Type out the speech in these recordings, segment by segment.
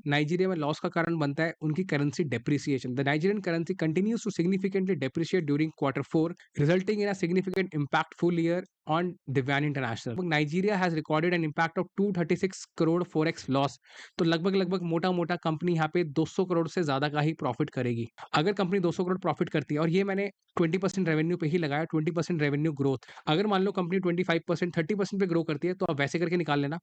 Nigeria में loss का कारण बनता है उनकी currency depreciation. The Nigerian currency continues to significantly depreciate during Q4, resulting in a significant impact full year on Divan International. Nigeria has recorded an impact of 236 crore forex loss. तो लगभग मोटा मोटा कंपनी यहाँ पे 200 करोड़ से ज्यादा का ही प्रॉफिट करेगी। अगर कंपनी 200 करोड़ प्रॉफिट करती है, और ये मैंने 20% रेवेन्यू पे ही लगाया, 20% रेवेन्यू ग्रोथ। अगर मान लो कंपनी 25% 30% पे ग्रो करती है तो आप वैसे करके निकाल लेना।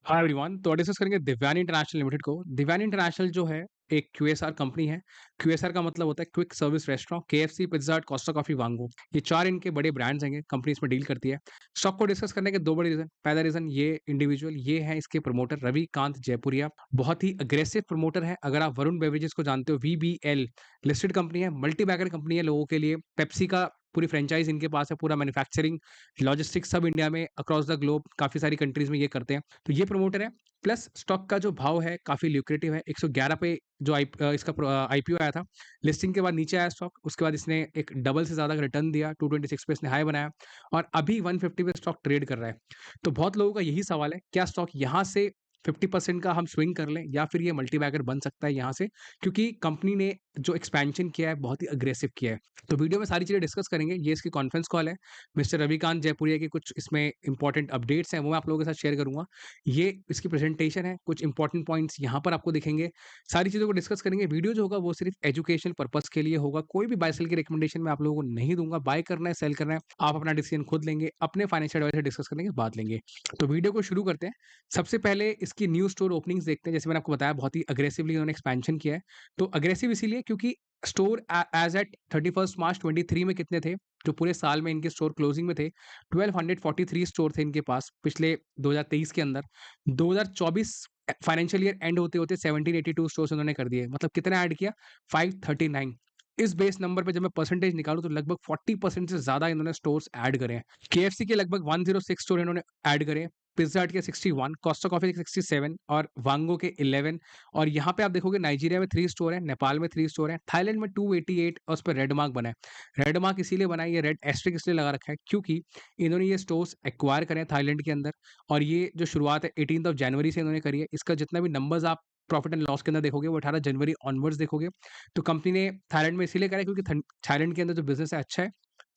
हाय एवरीवन, तो डिस्कस करेंगे दिव्यानी इंटरनेशनल लिमिटेड को। दिव्यानी इंटरनेशनल जो है एक क्यूएसआर कंपनी है। क्यूएसआर का मतलब होता है quick service restaurant. KFC, pizza हट, कोस्टा कॉफी, वांगो, ये 4 इनके बड़े ब्रांड्स हैं। कंपनी इसमें डील करती है। स्टॉक को डिस्कस करने के 2 बड़े रीजन। पहला रीजन, ये इंडिविजुअल, ये है इसके प्रमोटर रविकांत जयपुरिया, बहुत ही अग्रेसिव प्रमोटर है। अगर आप वरुण बेवरेजेस को जानते हो, वीबीएल लिस्टेड कंपनी है, मल्टी बैगर कंपनी है लोगों के लिए। पेप्सी का पूरी फ्रेंचाइज इनके पास है, पूरा मैन्युफैक्चरिंग, लॉजिस्टिक्स सब इंडिया में, अक्रॉस द ग्लोब काफी सारी कंट्रीज में ये करते हैं। तो ये प्रमोटर है। प्लस स्टॉक का जो भाव है काफी ल्यूक्रेटिव है। 111 पे जो इसका आईपीओ आया था, लिस्टिंग के बाद नीचे आया स्टॉक, उसके बाद इसने एक डबल से ज्यादा का रिटर्न दिया, 226 पे इसने हाई बनाया, और अभी 150 पे स्टॉक ट्रेड कर रहा है। तो बहुत लोगों का यही सवाल है, क्या स्टॉक यहाँ से 50% का हम स्विंग कर लें, या फिर ये मल्टीबैगर बन सकता है यहाँ से, क्योंकि कंपनी ने जो एक्सपेंशन किया है बहुत ही अग्रेसिव किया है। तो वीडियो में सारी चीजें डिस्कस करेंगे। ये इसकी कॉन्फ्रेंस कॉल है, मिस्टर रविकांत जयपुरिया की कुछ इसमें इंपॉर्टेंट अपडेट्स हैं वो मैं आप लोगों के साथ शेयर करूंगा। ये इसकी प्रेजेंटेशन है, कुछ इंपॉर्टेंट पॉइंट्स यहाँ पर आपको दिखेंगे। सारी चीज़ों को डिस्कस करेंगे। वीडियो जो होगा वो सिर्फ एजुकेशन पर्पस के लिए होगा। कोई भी बाय सेल की रिकमेंडेशन मैं आप लोगों को नहीं दूंगा। बाय करना है, सेल करना है, आप अपना डिसीजन खुद लेंगे, अपने फाइनेंशियल एडवाइजर डिस्कस करने के बाद लेंगे। तो वीडियो को शुरू करते हैं। सबसे पहले इसकी न्यू स्टोर ओपनिंग्स देखते हैं। जैसे मैंने आपको बताया, बहुत ही अग्रेसिवली उन्होंने एक्सपेंशन किया है। तो अग्रेसिव इसीलिए क्योंकि स्टोर एज एट 31 मार्च 23 में कितने थे, जो पूरे साल में इनके स्टोर क्लोजिंग में थे, 1243 स्टोर थे इनके पास पिछले 2023 के अंदर। 2024 फाइनेंशियल ईयर एंड होते होते 1782 स्टोर्स उन्होंने कर दिए। मतलब कितना ऐड किया, 539। इस बेस नंबर पे जब मैं परसेंटेज निकालूं तो लगभग 40% से ज्यादा इन्होंने स्टोर्स ऐड करे हैं। केएफसी के लगभग 106 स्टोर इन्होंने ऐड करे, पिज्जा हट के 61, कोस्टा कॉफी के 67 और वांगो के 11। और यहाँ पे आप देखोगे नाइजीरिया में 3 स्टोर है, नेपाल में 3 स्टोर है, थाईलैंड में 288 और उस पर रेड मार्क बना है। रेड मार्क इसीलिए बना है, ये रेड एस्ट्रिक इसलिए लगा रखा है क्योंकि इन्होंने ये स्टोर्स एक्वायर करे हैं थाईलैंड के अंदर। और ये जो शुरुआत है 18 जनवरी से इन्होंने करी है। इसका जितना भी नंबर्स आप प्रॉफिट एंड लॉस के अंदर देखोगे वो 18 जनवरी ऑनवर्ड्स देखोगे। तो कंपनी ने थाईलैंड में इसीलिए करा है क्योंकि थाईलैंड के अंदर जो बिजनेस है अच्छा है,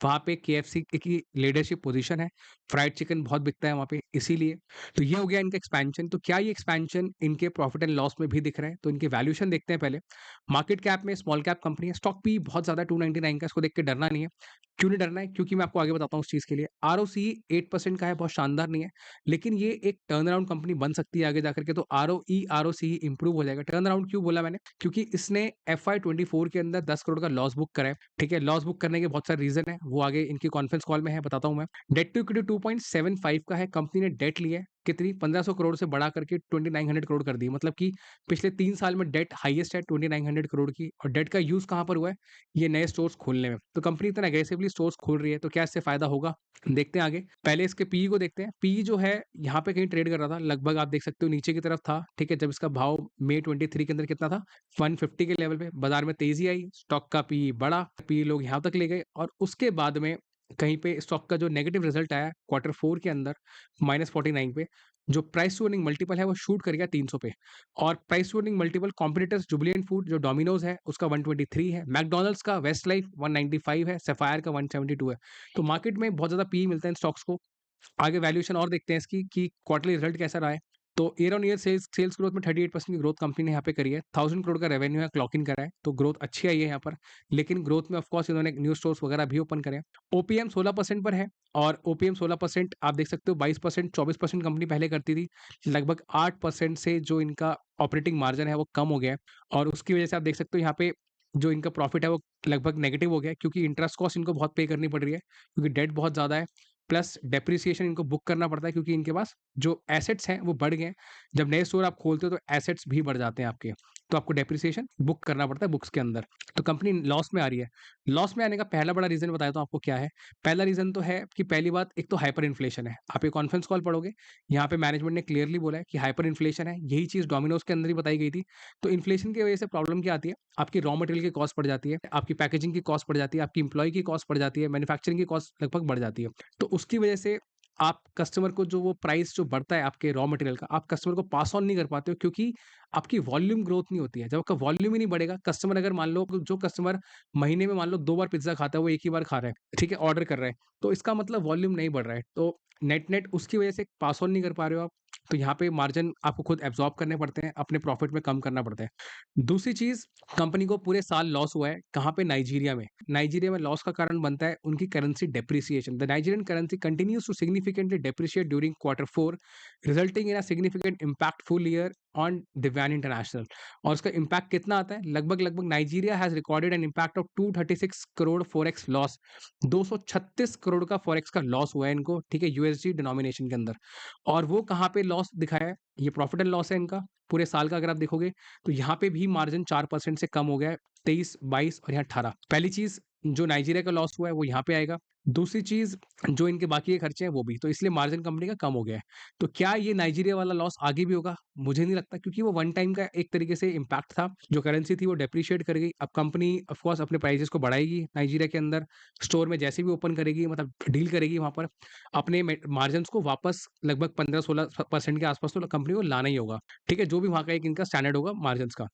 वहाँ पे केएफसी की लीडरशिप पोजीशन है, फ्राइड चिकन बहुत बिकता है वहाँ पे इसीलिए। तो ये हो गया इनका एक्सपेंशन। तो क्या ये एक्सपेंशन इनके प्रॉफिट एंड लॉस में भी दिख रहा है? तो इनके वैल्यूएशन देखते हैं पहले। मार्केट कैप में स्मॉल कैप कंपनी है, स्टॉक भी बहुत ज़्यादा 299 का, इसको देख के डरना नहीं है। क्यों नहीं डरना है? क्योंकि मैं आपको आगे बताता हूँ उस चीज़ के लिए। आरओसी 8% का है, बहुत शानदार नहीं है, लेकिन ये एक टर्न अराउंड कंपनी बन सकती है आगे जाकर के। तो आरओई आरओसी इंप्रूव हो जाएगा। टर्न अराउंड क्यों बोला मैंने? क्योंकि इसने FY24 के अंदर 10 करोड़ का लॉस बुक करा है। ठीक है, लॉस बुक करने के बहुत सारे रीजन है, वो आगे इनकी कॉन्फ्रेंस कॉल में है, बताता हूँ मैं। डेट टू इक्विटी 2.75 का है। कंपनी ने डेट ली है कितनी, 1500 करोड़ से बढ़ा करके 2900 करोड़ कर दी। मतलब कि पिछले 3 साल में डेट हाईएस्ट है 2900 करोड़ की। और डेट का यूज कहां पर हुआ है, ये नए स्टोर्स खोलने में। तो कंपनी इतना एग्रेसिवली स्टोर्स खोल रही है, तो क्या इससे फायदा होगा? देखते हैं आगे। पहले इसके पीई को देखते हैं। पीई जो है यहाँ पे कहीं ट्रेड कर रहा था, लगभग आप देख सकते हो नीचे की तरफ था। ठीक है, जब इसका भाव मई 23 के अंदर कितना था, 150 के लेवल पे। बाजार में तेजी आई, स्टॉक का पीई बढ़ा, पीई लोग यहाँ तक ले गए, और उसके बाद में कहीं पे स्टॉक का जो नेगेटिव रिजल्ट आया Q4 के अंदर, -49 पे, जो प्राइस टू अर्निंग मल्टीपल है वो शूट कर गया 300 पे। और price to earning multiple competitors, Jubilant food जो डोमिनोज है उसका 123 है, मैकडॉनल्ड्स का, वेस्ट लाइफ 195 है, सफायर का 172 है। तो मार्केट में बहुत ज्यादा पी मिलता है इन स्टॉक्स को। आगे वैल्यूएशन और देखते हैं इसकी कि क्वार्टरली रिजल्ट कैसा रहा है। तो year on year sales growth में 38% की ग्रोथ कंपनी ने यहाँ पे करी है। 1000 करोड़ का रेवेन्यू है, क्लॉक इन करा है, तो ग्रोथ अच्छी आई है यहाँ पर। लेकिन ग्रोथ में ऑफकोर्स इन्होंने न्यू स्टोर्स वगैरह भी ओपन करे हैं। ओपीएम 16% पर है, और ओपीएम 16% आप देख सकते हो, 22% 24% कंपनी पहले करती थी। लगभग 8% से जो इनका ऑपरेटिंग मार्जिन है वो कम हो गया है। और उसकी वजह से आप देख सकते हो यहाँ पे जो इनका प्रॉफिट है वो लगभग नेगेटिव हो गया है, क्योंकि इंटरेस्ट कॉस्ट इनको बहुत पे करनी पड़ रही है, क्योंकि डेट बहुत ज़्यादा है। प्लस डेप्रिसिएशन इनको बुक करना पड़ता है, क्योंकि इनके पास जो एसेट्स हैं वो बढ़ गए हैं। जब नए स्टोर आप खोलते हो तो एसेट्स भी बढ़ जाते हैं आपके, तो आपको डेप्रिसिएशन बुक करना पड़ता है बुक्स के अंदर। तो कंपनी लॉस में आ रही है। लॉस में आने का पहला बड़ा रीजन बताया तो आपको क्या है। पहला रीजन तो है कि पहली बात, एक तो हाइपर इन्फ्लेशन है। आप ये कॉन्फ्रेंस कॉल पढ़ोगे, यहाँ पे मैनेजमेंट ने क्लियरली बोला है कि हाइपर इन्फ्लेशन है। यही चीज डोमिनोज के अंदर ही बताई गई थी। तो इन्फ्लेशन की वजह से प्रॉब्लम क्या आती है, आपकी रॉ मटेरियल की कॉस्ट बढ़ जाती है, आपकी पैकेजिंग की कॉस्ट बढ़ जाती है, आपकी इंप्लॉय की कॉस्ट बढ़ जाती है, मैन्युफैक्चरिंग की कॉस्ट लगभग बढ़ जाती है। तो उसकी वजह से आप कस्टमर को जो वो प्राइस जो बढ़ता है आपके रॉ मटेरियल का, आप कस्टमर को पास ऑन नहीं कर पाते हो क्योंकि आपकी वॉल्यूम ग्रोथ नहीं होती है। जब आपका वॉल्यूम ही नहीं बढ़ेगा, कस्टमर अगर मान लो जो कस्टमर महीने में मान लो 2 बार पिज़्ज़ा खाता है, वो 1 ही बार खा रहा है, ठीक है? ऑर्डर कर रहा है, तो इसका मतलब वॉल्यूम नहीं बढ़ रहा है। तो नेट-नेट उसकी वजह से पास ऑन नहीं कर पा रहे हो आप, तो यहाँ पे मार्जिन आपको खुद एब्ज़ॉर्ब करने पड़ते हैं, अपने प्रॉफिट में कम करना पड़ता है। दूसरी चीज़, कंपनी को पूरे साल लॉस हुआ है, कहाँ पे? नाइजीरिया में। नाइजीरिया में लॉस का कारण बनता है उनकी currency depreciation. The Nigerian currency continues to significantly depreciate during quarter 4, resulting in a significant impact full year on Divan international. और उसका इम्पैक्ट कितना आता है? लगभग Nigeria has recorded an impact of 236 crore forex loss. 236 crore का फॉरेक्स का loss हुआ है इनको, ठीक है? यूएसडी डिनोमिनेशन के अंदर। और वो कहाँ पे लॉस दिखाया है? ये प्रॉफिट एंड लॉस है इनका, पूरे साल का अगर आप देखोगे, तो यहाँ पे भी मार्जिन 4% से कम हो गया है, 23, 22 और यहाँ 18। पहली चीज़, जो नाइजीरिया का लॉस हुआ है वो यहाँ पे आएगा। दूसरी चीज़, जो इनके बाकी के खर्चे हैं वो भी, तो इसलिए मार्जिन कंपनी का कम हो गया है। तो क्या ये नाइजीरिया वाला लॉस आगे भी होगा? मुझे नहीं लगता, क्योंकि वो वन टाइम का एक तरीके से इम्पैक्ट था। जो करेंसी थी वो डेप्रिशिएट कर गई। अब कंपनी ऑफ कोर्स अपने प्राइसेस को बढ़ाएगी नाइजीरिया के अंदर, स्टोर में जैसे भी ओपन करेगी, मतलब डील करेगी वहाँ पर, अपने मार्जिन्स को वापस लगभग 15-16% के आसपास तो कंपनी को लाना ही होगा। ठीक है? जो भी वहाँ का एक इनका स्टैंडर्ड होगा मार्जिन्स का।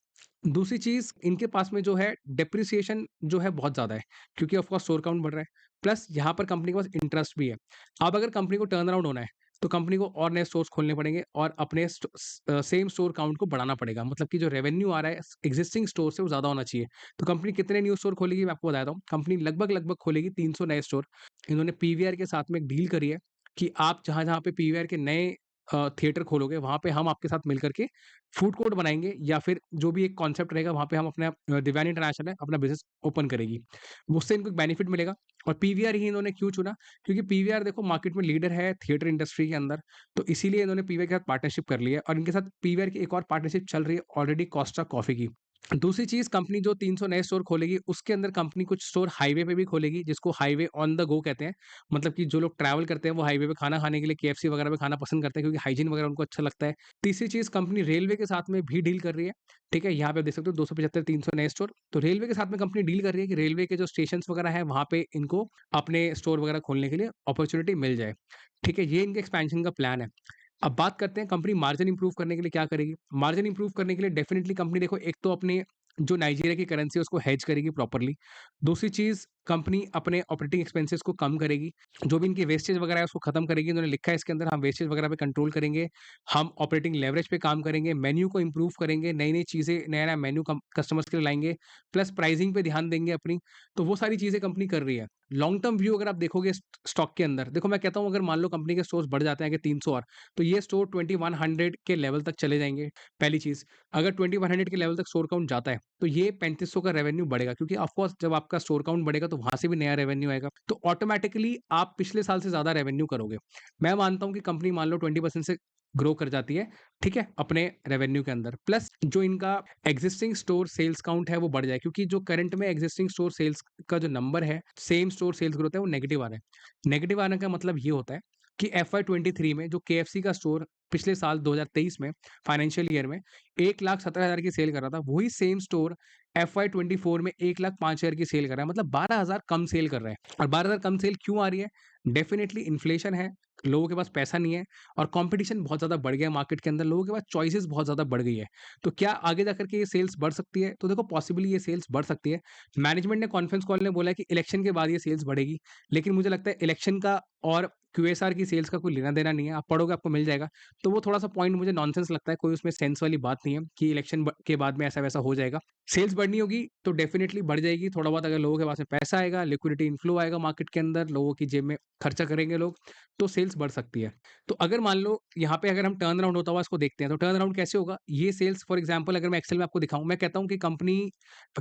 दूसरी चीज़, इनके पास में जो है डेप्रिसिएशन जो है बहुत ज़्यादा है, क्योंकि ऑफ कोर्स स्टोर काउंट बढ़ रहा है। प्लस यहाँ पर कंपनी के पास इंटरेस्ट भी है। अब अगर कंपनी को टर्न अराउंड होना है, तो कंपनी को और नए स्टोर्स खोलने पड़ेंगे और अपने सेम स्टोर काउंट को बढ़ाना पड़ेगा। मतलब कि जो रेवेन्यू आ रहा है एक्जिस्टिंग स्टोर से, वो ज़्यादा होना चाहिए। तो कंपनी कितने न्यू स्टोर खोलेगी, मैं आपको बताता हूँ। कंपनी लगभग खोलेगी 300 नए स्टोर। इन्होंने पीवीआर के साथ में एक डील करी है कि आप जहाँ-जहाँ पे पीवीआर के नए थिएटर खोलोगे, वहाँ पे हम आपके साथ मिल कर के फूड कोर्ट बनाएँगे, या फिर जो भी एक कॉन्सेप्ट रहेगा वहाँ पे हम अपना दिव्यानी इंटरनेशनल है, अपना बिज़नेस ओपन करेगी। उससे इनको एक बेनिफिट मिलेगा। और पीवीआर ही इन्होंने क्यों चुना? क्योंकि पीवीआर देखो मार्केट में लीडर है थिएटर इंडस्ट्री के अंदर, तो इसीलिए इन्होंने पीवीआर के साथ पार्टनरशिप कर ली है, और इनके साथ पीवीआर की एक और पार्टनरशिप चल रही है ऑलरेडी, कोस्टा कॉफ़ी की। दूसरी चीज़, कंपनी जो 300 नए स्टोर खोलेगी, उसके अंदर कंपनी कुछ स्टोर हाईवे पे भी खोलेगी, जिसको हाईवे ऑन द गो कहते हैं। मतलब कि जो लोग ट्रैवल करते हैं, वो हाईवे पे खाना खाने के लिए केएफसी वगैरह पे खाना पसंद करते हैं, क्योंकि हाइजीन वगैरह उनको अच्छा लगता है। तीसरी चीज़, कंपनी रेलवे के साथ में भी डील कर रही है, ठीक है? यहाँ पे आप देख सकते हो 275 300 नए स्टोर। तो रेलवे के साथ में कंपनी डील कर रही है कि रेलवे के जो स्टेशंस वगैरह हैं, वहाँ पे इनको अपने स्टोर वगैरह खोलने के लिए अपॉर्च्युनिटी मिल जाए, ठीक है? ये इनके एक्सपेंशन का प्लान है। अब बात करते हैं कंपनी मार्जिन इंप्रूव करने के लिए क्या करेगी? मार्जिन इंप्रूव करने के लिए डेफिनिटली कंपनी देखो, एक तो अपने जो नाइजीरिया की करेंसी है उसको हेज करेगी प्रॉपर्ली। दूसरी चीज़, कंपनी अपने ऑपरेटिंग एक्सपेंसेस को कम करेगी। जो भी इनकी वेस्टेज वगैरह है उसको खत्म करेगी। इन्होंने लिखा है इसके अंदर, हम वेस्टेज वगैरह पे कंट्रोल करेंगे, हम ऑपरेटिंग लेवरेज पे काम करेंगे, मेन्यू को इंप्रूव करेंगे, नई-नई चीज़ें, नया-नया मेन्यू कस्टमर्स के लिए लाएँगे, प्लस प्राइसिंग पे ध्यान देंगे अपनी। तो वो सारी चीज़ें कंपनी कर रही है। लॉन्ग टर्म व्यू अगर आप देखोगे स्टॉक के अंदर, देखो मैं कहता हूँ, अगर मान लो कंपनी के स्टोर्स बढ़ जाते हैं कि 300 और, तो ये स्टोर 2100 के लेवल तक चले जाएँगे, पहली चीज़। अगर 2100 के लेवल तक स्टोर काउंट जाता है, तो ये 3500 का रेवेन्यू बढ़ेगा, क्योंकि ऑफ कोर्स जब आपका स्टोर काउंट बढ़ेगा तो वहाँ से भी नया रेवेन्यू आएगा। तो ऑटोमैटिकली आप पिछले साल से ज़्यादा रेवेन्यू करोगे। मैं मानता हूँ कि कंपनी मान लो 20% से ग्रो कर जाती है, ठीक है? अपने रेवेन्यू के अंदर। प्लस जो इनका एक्जिस्टिंग स्टोर सेल्स काउंट है वो बढ़ जाए, क्योंकि जो करंट में एक्जिस्टिंग स्टोर सेल्स का जो नंबर है, सेम स्टोर सेल्स ग्रोथ है, वो नेगेटिव आ रहा है। नेगेटिव आने का मतलब ये होता है कि एफवाई 23 में जो केएफसी का स्टोर पिछले साल 2023 में फाइनेंशियल ईयर में 1,17,000 की सेल कर रहा था, वही सेम स्टोर एफवाई 24 में 1,05,000 की सेल कर रहा है, मतलब 12,000 कम सेल कर रहा है। और 12,000 कम सेल क्यों आ रही है? डेफिनिटली इन्फ्लेशन है, लोगों के पास पैसा नहीं है, और कंपटीशन बहुत ज़्यादा बढ़ गया है मार्केट के अंदर, लोगों के पास चॉइसेस बहुत ज़्यादा बढ़ गई है। तो क्या आगे जाकर के ये सेल्स बढ़ सकती है? तो देखो, पॉसिबली ये सेल्स बढ़ सकती है। मैनेजमेंट ने कॉन्फ्रेंस कॉल में बोला है कि इलेक्शन के बाद ये सेल्स बढ़ेगी, लेकिन मुझे लगता है इलेक्शन का और क्यूएसआर की सेल्स का कोई लेना-देना नहीं है। आप पढ़ोगे आपको मिल जाएगा। तो वो थोड़ा-सा पॉइंट मुझे नॉनसेंस लगता है, कोई उसमें सेंस वाली बात नहीं है कि इलेक्शन के बाद में ऐसा-वैसा हो जाएगा। सेल्स बढ़नी होगी तो डेफिनिटली बढ़ जाएगी। थोड़ा बहुत अगर लोगों के पास में पैसा आएगा, लिक्विडिटी इन्फ्लो आएगा मार्केट के अंदर, लोगों की जेब में खर्चा करेंगे लोग, तो सेल्स बढ़ सकती है। तो अगर मान लो यहाँ पे अगर हम टर्न अराउंड होता हुआ इसको देखते हैं, तो टर्न अराउंड कैसे होगा? ये सेल्स फॉर एग्जांपल अगर मैं एक्सेल में आपको दिखाऊँ, मैं कहता हूँ कि कंपनी,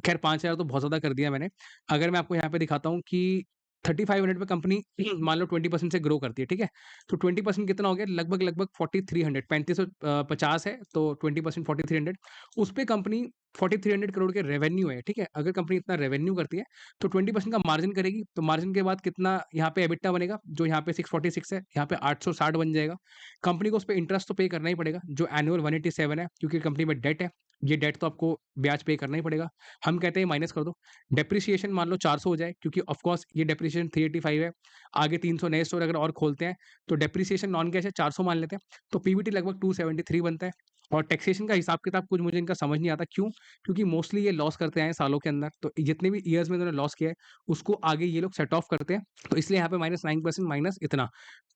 खैर 5,000 तो बहुत ज़्यादा कर दिया मैंने। अगर मैं आपको यहाँ पे दिखाता हूँ कि 3500 पे कंपनी मान लो 20% से ग्रो करती है, ठीक है? तो 20% कितना हो गया? लगभग 4300, 3550 है, तो 20% 4300, उस पे कंपनी 4300 करोड़ के रेवेन्यू है, ठीक है? अगर कंपनी इतना रेवेन्यू करती है, तो 20% का मार्जिन करेगी, तो मार्जिन के बाद कितना यहाँ पे एबिटा बनेगा, जो यहाँ पे 646 है, यहाँ पे 860 बन जाएगा। कंपनी को उस पे इंटरेस्ट तो पे करना ही पड़ेगा, जो एनुअल 187 है, क्योंकि कंपनी में डेट है। ये डेट तो आपको ब्याज पे करना ही पड़ेगा। हम कहते हैं माइनस कर दो। डेप्रिसिएशन मान लो 400 हो जाए, क्योंकि ऑफ कोर्स ये डेप्रिसिएशन 385 है। आगे 300 नए स्टोर अगर और खोलते हैं तो डेप्रिसिएशन नॉन कैश है, 400 मान लेते हैं, तो पीबीटी लगभग 273 बनता है। और टैक्सेशन का हिसाब किताब कुछ मुझे इनका समझ नहीं आता, क्यों? क्योंकि मोस्टली ये लॉस करते आए हैं सालों के अंदर, तो जितने भी ईयर्स में इन्होंने लॉस किया है उसको आगे ये लोग सेट ऑफ करते हैं, तो इसलिए यहाँ पे -9% माइनस इतना।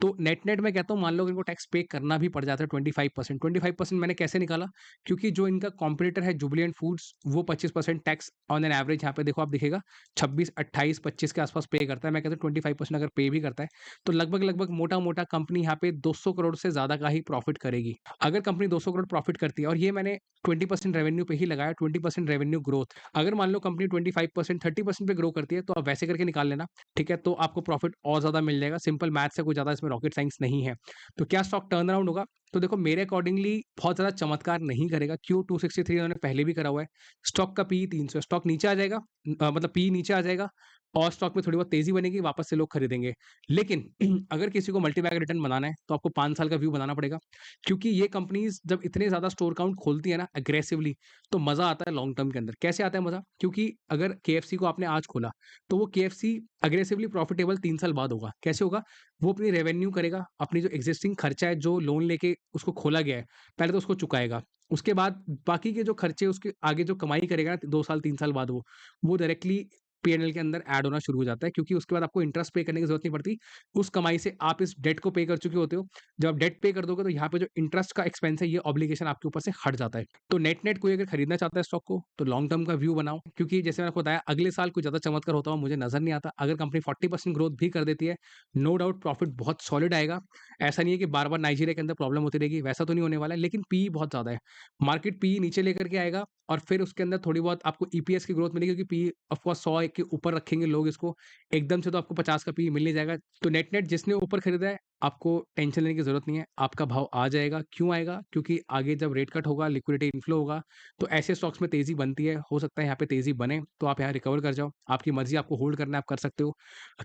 तो नेट मैं कहता हूँ, मान लो इनको टैक्स पे करना भी पड़ जाता है 25%। 25% मैंने कैसे निकाला? क्योंकि जो इनका कॉम्पिटिटर है जुबिलेंट फूड्स, वो 25% टैक्स ऑन एन एवरेज यहाँ पे देखो आप दिखेगा 26, 28, 25 के आसपास पे करता है। मैं कहता हूँ 25% अगर पे भी करता है तो लगभग मोटा-मोटा कंपनी यहाँ पे 200 करोड़ से ज़्यादा का ही प्रॉफिट करेगी। अगर कंपनी 200 करोड़ प्रॉफिट करती है, और ये मैंने 20% रेवेन्यू पे ही लगाया, 20% रेवेन्यू ग्रोथ। अगर मान लो कंपनी 25%, 30% पे ग्रो करती है तो आप वैसे करके निकाल लेना, ठीक है? तो आपको प्रॉफिट और ज़्यादा मिल जाएगा। सिंपल मैथ्स है, कोई ज़्यादा इसमें रॉकेट साइंस नहीं है। तो क्या स्टॉक टर्न अराउंड होगा? तो देखो मेरे अकॉर्डिंगली बहुत ज़्यादा चमत्कार नहीं करेगा। क्यों? 263 इन्होंने पहले भी करा हुआ है। स्टॉक का पीई 300 है, स्टॉक नीचे आ जाएगा, मतलब पीई नीचे आ जाएगा और स्टॉक में थोड़ी बहुत तेज़ी बनेगी, वापस से लोग खरीदेंगे। लेकिन अगर किसी को मल्टी बैग रिटर्न बनाना है तो आपको 5 साल का व्यू बनाना पड़ेगा, क्योंकि ये कंपनीज़ जब इतने ज़्यादा स्टोर काउंट खोलती है ना एग्रेसिवली, तो मज़ा आता है लॉन्ग टर्म के अंदर। कैसे आता है मज़ा? क्योंकि अगर केएफसी को आपने आज खोला, तो वो केएफसी एग्रेसिवली प्रॉफिटेबल 3 साल बाद होगा। कैसे होगा? वो अपनी रेवेन्यू करेगा, अपनी जो एक्जिस्टिंग खर्चा है, जो लोन लेके उसको खोला गया है, पहले तो उसको चुकाएगा। उसके बाद बाकी के जो खर्चे, उसके आगे जो कमाई करेगा ना 2 साल 3 साल बाद वो डायरेक्टली पीएनएल के अंदर ऐड होना शुरू हो जाता है, क्योंकि उसके बाद आपको इंटरेस्ट पे करने की ज़रूरत नहीं पड़ती। उस कमाई से आप इस डेट को पे कर चुके होते हो। जब आप डेट पे कर दोगे तो यहाँ पे जो इंटरेस्ट का एक्सपेंस है, ये ऑब्लिगेशन आपके ऊपर से हट जाता है। तो नेट कोई अगर खरीदना चाहता है स्टॉक को, तो लॉन्ग टर्म का व्यू बनाओ, क्योंकि जैसे मैंने आपको बताया अगले साल कुछ ज़्यादा चमत्कार होता हुआ मुझे नज़र नहीं आता। अगर कंपनी 40% ग्रोथ भी कर देती है, नो डाउट प्रॉफिट बहुत सॉलिड आएगा। ऐसा नहीं है कि बार-बार नाइजीरिया के अंदर प्रॉब्लम होती रहेगी, वैसा तो नहीं होने वाला है, लेकिन पीई बहुत ज़्यादा है। मार्केट पीई नीचे लेकर के आएगा और फिर उसके अंदर थोड़ी बहुत आपको ईपीएस की ग्रोथ मिलेगी, क्योंकि पीई ऑफ कोर्स 100 के ऊपर रखेंगे लोग इसको, एकदम से तो आपको 50 का पीई मिल नहीं जाएगा। तो नेट जिसने ऊपर खरीदा है, आपको टेंशन लेने की ज़रूरत नहीं है, आपका भाव आ जाएगा। क्यों आएगा? क्योंकि आगे जब रेट कट होगा, लिक्विडिटी इन्फ्लो होगा, तो ऐसे स्टॉक्स में तेज़ी बनती है। हो सकता है यहाँ पे तेज़ी बने, तो आप यहाँ रिकवर कर जाओ। आपकी मर्ज़ी, आपको होल्ड करना है, आप कर सकते हो।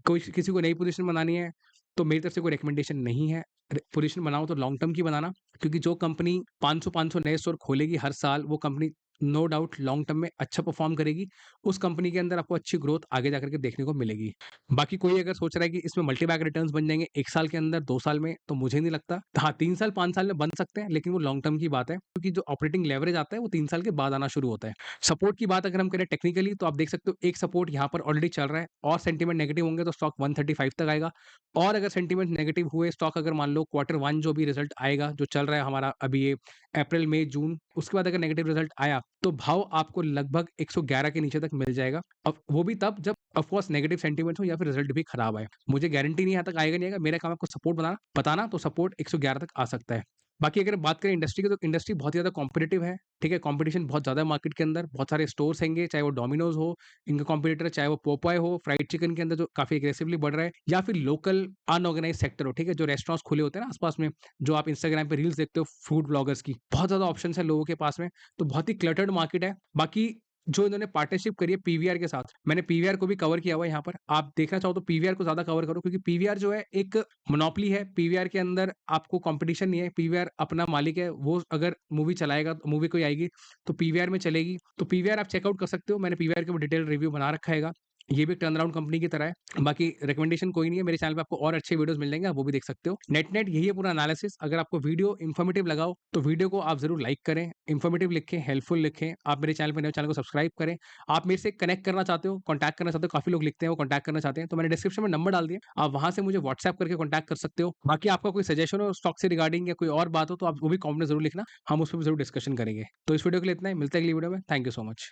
कोई किसी को नई पोज़ीशन बनानी है, तो मेरी तरफ से कोई रिकमेंडेशन नहीं है। पोज़ीशन बनाओ तो लॉन्ग टर्म की बनाना, क्योंकि जो कंपनी 500 नए स्टोर खोलेगी हर साल, वो company no doubt long term में अच्छा परफॉर्म करेगी। उस कंपनी के अंदर आपको अच्छी ग्रोथ आगे जाकर के देखने को मिलेगी। बाकी कोई अगर सोच रहा है कि इसमें मल्टी बैग रिटर्न्स बन जाएँगे 1 साल के अंदर, 2 साल में, तो मुझे नहीं लगता। हाँ, 3 साल, 5 साल में बन सकते हैं, लेकिन वो लॉन्ग टर्म की बात है, क्योंकि जो ऑपरेटिंग लेवरेज आता है, वो 3 साल के बाद आना शुरू होता है। सपोर्ट की बात अगर हम करें टेक्निकली, तो आप देख सकते हो एक सपोर्ट यहाँ पर ऑलरेडी चल रहा है, और सेंटीमेंट नेगेटिव होंगे तो स्टॉक 135 तक आएगा। और अगर सेंटीमेंट नेगेटिव हुए, स्टॉक अगर मान लो क्वार्टर 1 जो भी रिजल्ट आएगा, जो चल रहा है हमारा अभी ये अप्रैल, मई, जून, उसके बाद अगर नेगेटिव रिजल्ट आया, तो भाव आपको लगभग 111 के नीचे तक मिल जाएगा। अब वो भी तब जब ऑफ कोर्स नेगेटिव सेंटीमेंट हो या फिर रिजल्ट भी खराब आए। मुझे गारंटी नहीं यहाँ तक आएगा नहीं आएगा, मेरा काम है आपको सपोर्ट बताना, तो सपोर्ट 111 तक आ सकता है। बाकी अगर बात करें इंडस्ट्री की, तो इंडस्ट्री बहुत ही ज़्यादा कॉम्पिटिटिव है, ठीक है? कॉम्पिटिशन बहुत ज़्यादा है मार्केट के अंदर, बहुत सारे स्टोर्स हैंगे, चाहे वो डोमिनोज़ हो, इनका कॉम्पिटिटर, चाहे वो पोपाय हो, फ्राइड चिकन के अंदर जो काफ़ी एग्रेसिवली बढ़ रहा है, या फिर लोकल अनऑर्गेनाइज्ड सेक्टर हो, ठीक है? जो रेस्टोरेंट्स खुले होते हैं ना आस-पास में, जो आप इंस्टाग्राम पे रील्स देखते हो फूड ब्लॉगर्स की, बहुत ज़्यादा ऑप्शंस है लोगों के पास में, तो बहुत ही क्लटर्ड मार्केट है। बाकी जो इन्होंने पार्टनरशिप करी है पीवीआर के साथ, मैंने पीवीआर को भी कवर किया हुआ है यहाँ पर। आप देखना चाहो तो पीवीआर को ज़्यादा कवर करो, क्योंकि पीवीआर जो है एक मोनोपोली है। पीवीआर के अंदर आपको कॉम्पिटिशन नहीं है, पीवीआर अपना मालिक है। वो अगर मूवी चलाएगा, मूवी कोई आएगी, तो पीवीआर में चलेगी। तो पीवीआर आप चेकआउट कर सकते हो, मैंने पीवीआर के ऊपर डिटेल रिव्यू बना रखा हैगा। ये भी एक टर्नअराउंड कंपनी की तरह है। बाकी रिकमेंडेशन कोई नहीं है, मेरे चैनल पे आपको और अच्छे वीडियोज़ मिल जाएँगे, आप वो भी देख सकते हो। नेट यही है पूरा एनालिसिस। अगर आपको वीडियो इन्फॉर्मेटिव लगा हो, तो वीडियो को आप ज़रूर लाइक करें, इन्फॉर्मेटिव लिखें, हेल्पफुल लिखें। आप मेरे चैनल पे नए हो, चैनल को सब्सक्राइब करें। आप मेरे से कनेक्ट करना चाहते हो, कॉन्टैक्ट करना चाहते हो, काफ़ी लोग लिखते हैं वो कॉन्टैक्ट करना चाहते हैं, तो मैंने डिस्क्रिप्शन में नंबर डाल दिया, आप वहाँ से मुझे व्हाट्सएप करके कॉन्टैक्ट कर सकते हो। बाकी आपका कोई सजेशन हो स्टॉक से रिगार्डिंग या कोई और बात हो, तो आप वो भी कमेंट में ज़रूर लिखना, हम उसपे भी ज़रूर डिस्कशन करेंगे। तो इस वीडियो के लिए इतना ही, मिलते हैं अगली वीडियो में। Thank you so much.